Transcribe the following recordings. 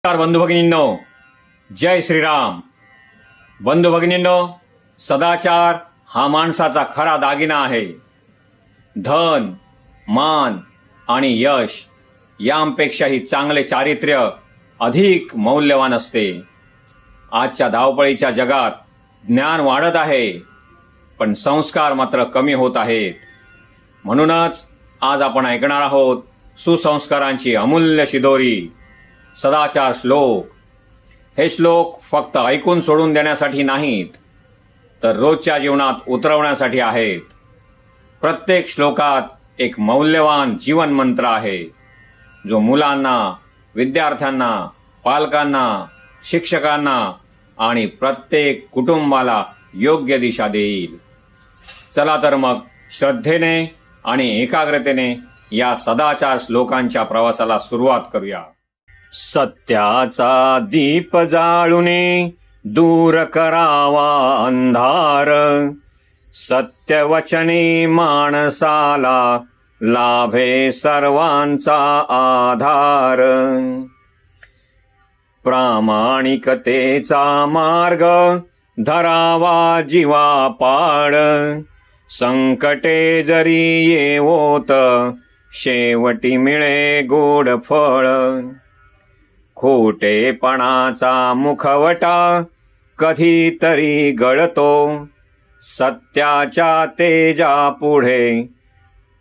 नमस्कार बंधू भगिनींनो, जय श्रीराम. बंधू भगिनींनो, सदाचार हा माणसाचा खरा दागिना आहे. धन, मान आणि यश यांपेक्षाही चांगले चारित्र्य अधिक मौल्यवान असते. आजच्या धावपळीच्या जगात ज्ञान वाढत आहे, पण संस्कार मात्र कमी होत आहेत. म्हणूनच आज आपण ऐकणार आहोत सुसंस्कारांची अमूल्य शिदोरी, सदाचार श्लोक. हे श्लोक फक्त ऐकून सोडून देण्यासाठी नाहीत, तर रोजच्या जीवनात उतरवण्यासाठी आहेत. प्रत्येक श्लोकात एक मौल्यवान जीवन मंत्र आहे, जो मुलांना, विद्यार्थ्यांना, पालकांना, शिक्षकांना आणि प्रत्येक कुटुंबाला योग्य दिशा देईल. चला तर मग श्रद्धेने आणि एकाग्रतेने या सदाचार श्लोकांच्या प्रवासाला सुरुवात करूया. सत्याचा दीप जाळूने दूर करावा अंधार, सत्यवचने माणसाला लाभे सर्वांचा आधार. प्रामाणिकतेचा मार्ग धरावा जीवापाड, संकटे जरी येवोत शेवटी मिळे गोड फळ. खोटेपणाचा मुखवटा कधीतरी गळतो, सत्याच्या तेजा पुढे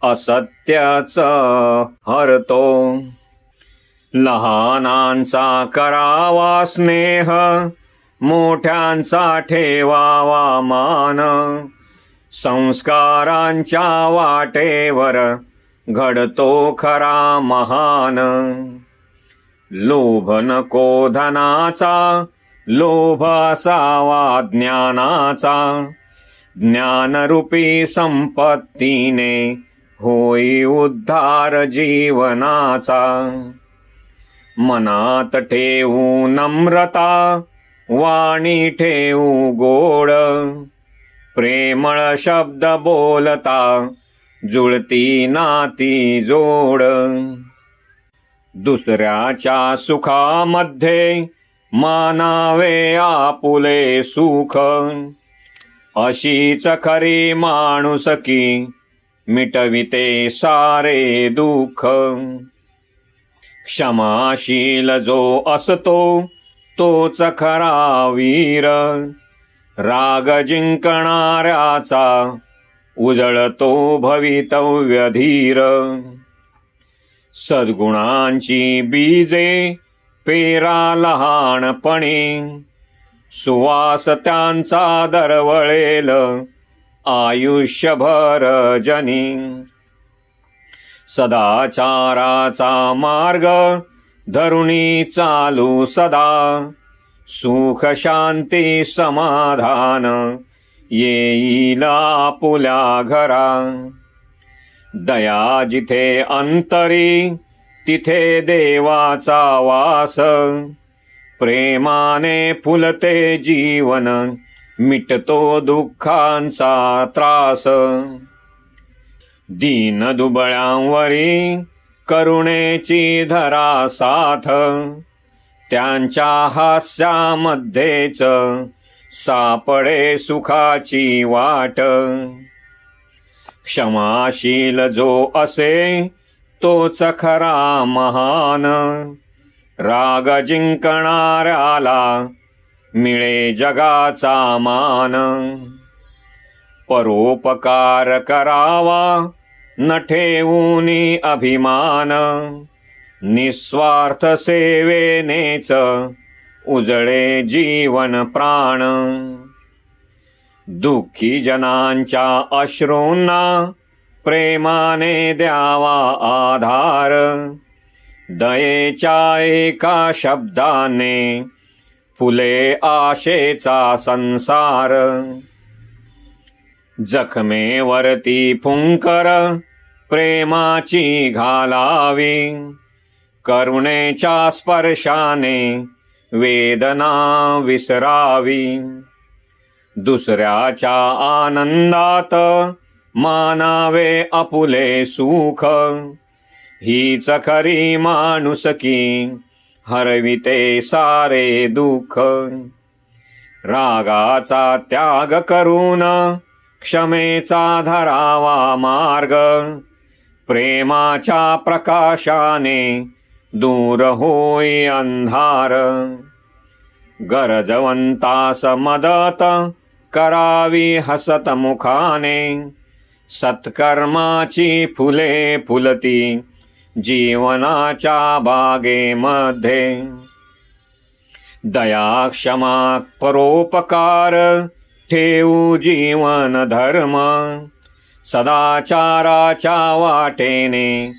असत्याच हरतो. लहानांचा करावा स्नेह, मोठ्यांचा ठेवावा मान. संस्कारांच्या वाटेवर घडतो खरा महान. लोभ नको धनाचा, लोभ असावा ज्ञानाचा. ज्ञानरूपी संपत्तीने होई उद्धार जीवनाचा. मनात ठेवू नम्रता, वाणी ठेवू गोड. प्रेमळ शब्द बोलता, जुळती नाती जोड. दुसऱ्याच्या सुखामध्ये मानावे आपुले सुख, अशीच खरी माणुसकी मिटविते सारे दुःख. क्षमाशील जो असतो तोच खरा वीर, राग जिंकणाऱ्याचा उजळतो भवितव्य धीर. सद्गुणांची बीजे पेरा लहानपणी, सुवास त्यांचा दरवळेल आयुष्यभर जनी. सदाचाराचा मार्ग धरुणी चालू सदा, सुख शांती समाधान येईल आपुल्या घरा. दया जिथे अंतरी तिथे देवाचा वास, प्रेमाने फुलते जीवन मिटतो दुःखांचा त्रास. दीन दुबळ्यांवरी करुणेची धरा साथ, त्यांच्या हास्यामध्येच सापडे सुखाची वाट. क्षमाशील जो असे तोच खरा महान, राग जिंकणाऱ्याला मिळे जगाचा मान. परोपकार करावा न ठेवूनी अभिमान, निस्वार्थ सेवेनेच उजळे जीवन प्राण. दुःखी जनांच्या अश्रूंना प्रेमाने द्यावा आधार. दयेच्या एका शब्दाने फुले आशेचा संसार. जखमेवरती फुंकर प्रेमाची घालावी, करुणेच्या स्पर्शाने वेदना विसरावी. दुसऱ्याच्या आनंदात मानावे आपुले सुख, हीच खरी माणुसकी हरविते सारे दुःख. रागाचा त्याग करून क्षमेचा धरावा मार्ग. प्रेमाच्या प्रकाशाने दूर होई अंधार. गरजवंतास मदत करावी हसत मुखाने. सत्कर्माची फुले फुलती जीवनाच्या बागेमध्ये. दया क्षमा परोपकार ठेवू जीवन धर्म. सदाचाराच्या वाटेने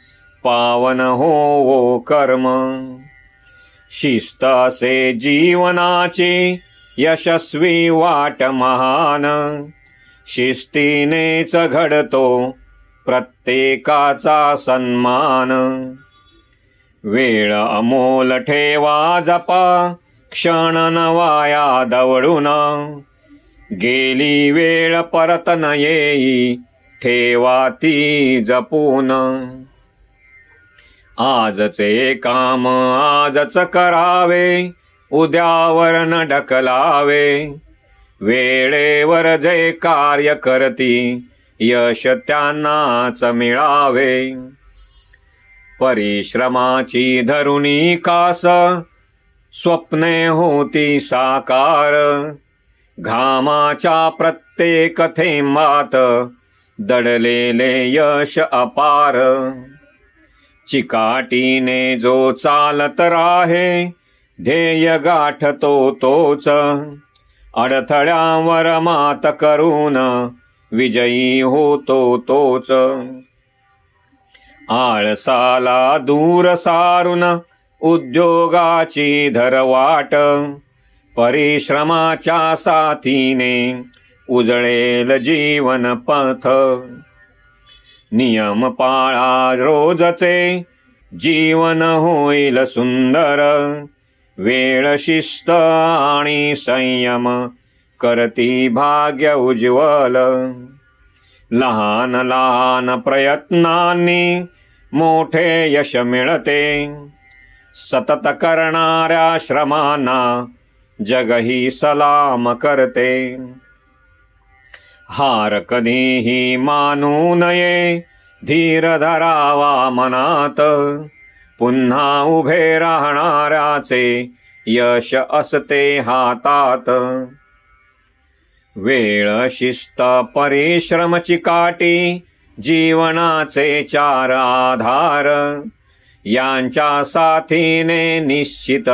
पावन होवो कर्म. शिस्त असे जीवनाची यशस्वी वाट महान. शिस्तीनेच घडतो प्रत्येकाचा सन्मान. वेळ अमोल ठेवा जपा क्षण न वाया दवडून. गेली वेळ परत न येई ठेवा ती जपून. आजचे काम आजच करावे उद्यावर न ढकलावे. वेळेवर जे कार्य करती यश त्यांनाच मिळावे. परिश्रमाची धरुणी कास स्वप्ने होती साकार. घामाच्या प्रत्येक थेंबात दडलेले यश अपार. चिकाटीने जो चालत राहे ध्येय गाठतो तोच. अडथळ्यावर मात करून विजयी होतो तोच. आळसाला दूर सारून उद्योगाची धरवाट. परिश्रमाच्या साथीने उजळेल जीवन पथ. नियम पाळा रोजचे जीवन होईल सुंदर. वेळ शिस्त आणि संयम करती भाग्य उज्ज्वल. लहान लहान प्रयत्नांनी मोठे यश मिळते. सतत करणाऱ्या श्रमांना जगही सलाम करते. हार कधीही मानू नये धीर धरावा मनात. पुन्हा उभे राहणाऱ्याचे यश असते हातात. वेळ शिस्त परिश्रम चिकाटी जीवनाचे चार आधार. यांच्या साथीने निश्चित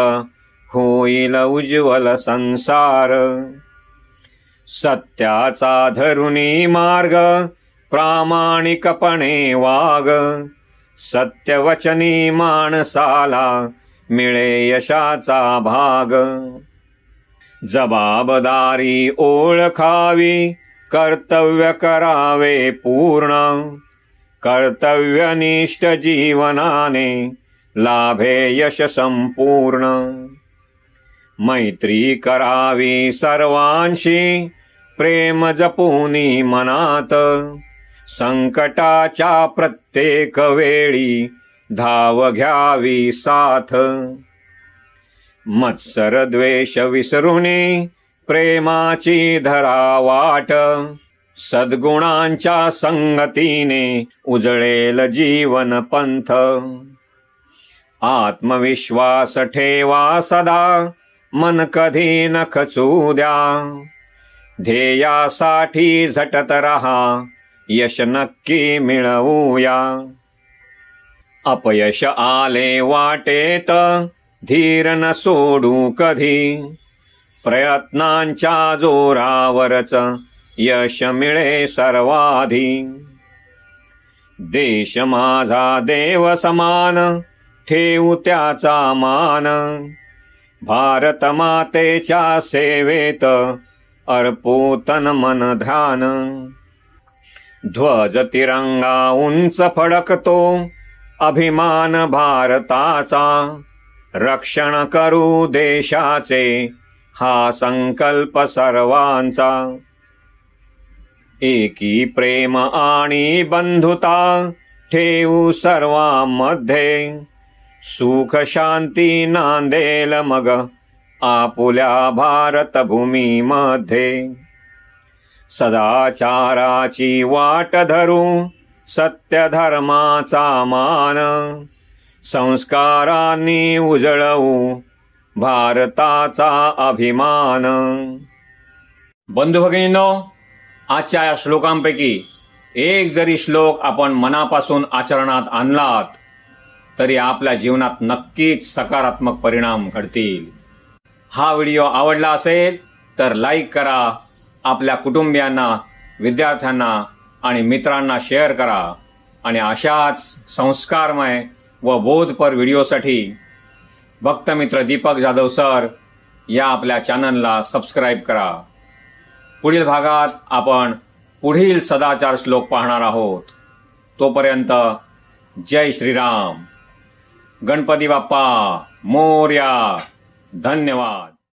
होईल उज्ज्वल संसार. सत्याचा धरुनी मार्ग प्रामाणिकपणे वाग. सत्यवचनी माणसाला मिळे यशाचा भाग. जबाबदारी ओळखावी कर्तव्य करावे पूर्ण. कर्तव्यनिष्ठ जीवनाने लाभे यश संपूर्ण. मैत्री करावी सर्वांशी प्रेम जपुनी मनात. संकटाच्या प्रत्येक वेळी धाव घ्यावी साथ. मत्सर द्वेष विसरुनी प्रेमाची धरा वाट. सद्गुणांच्या संगतीने उजळेल जीवन पंथ. आत्मविश्वास ठेवा सदा मन कधी न खचू द्या. ध्येयासाठी झटत रहा यश नक्की मिळवूया. अपयश आले वाटेत धीर न सोडू कधी. प्रयत्नांच्या जोरावरच यश मिळे सर्वाधी. देश माझा देव समान ठेवू त्याचा मान. भारत मातेच्या सेवेत अर्पू तन मन ध्यान. ध्वज तिरंगा उंच फडकतो अभिमान भारताचा. रक्षण करू देशाचे हा संकल्प सर्वांचा. एकी प्रेम आणि बंधुता ठेवू सर्वांमध्ये. सुख शांती नांदेल मग आपुल्या भारतभूमीमध्ये. सदाचाराची वाट धरू सत्य धर्माचा मान, संस्कारांनी उजळवू भारताचा अभिमान. बंधू भगिनींनो, आजच्या या श्लोकांपैकी एक जरी श्लोक आपण मनापासून आचरणात आणलात तरी आपल्या जीवनात नक्कीच सकारात्मक परिणाम घडतील. हा व्हिडिओ आवडला असेल तर लाईक करा, आपल्या कुटुंबियांना, विद्यार्थ्यांना आणि मित्रांना शेअर करा आणि अशाच संस्कारमय व बोधपर व्हिडिओसाठी भक्तमित्र दीपक जाधव सर या आपल्या चॅनलला सबस्क्राईब करा. पुढील भागात आपण पुढील सदाचार श्लोक पाहणार आहोत. तोपर्यंत जय श्रीराम. गणपती बाप्पा मोरया. धन्यवाद.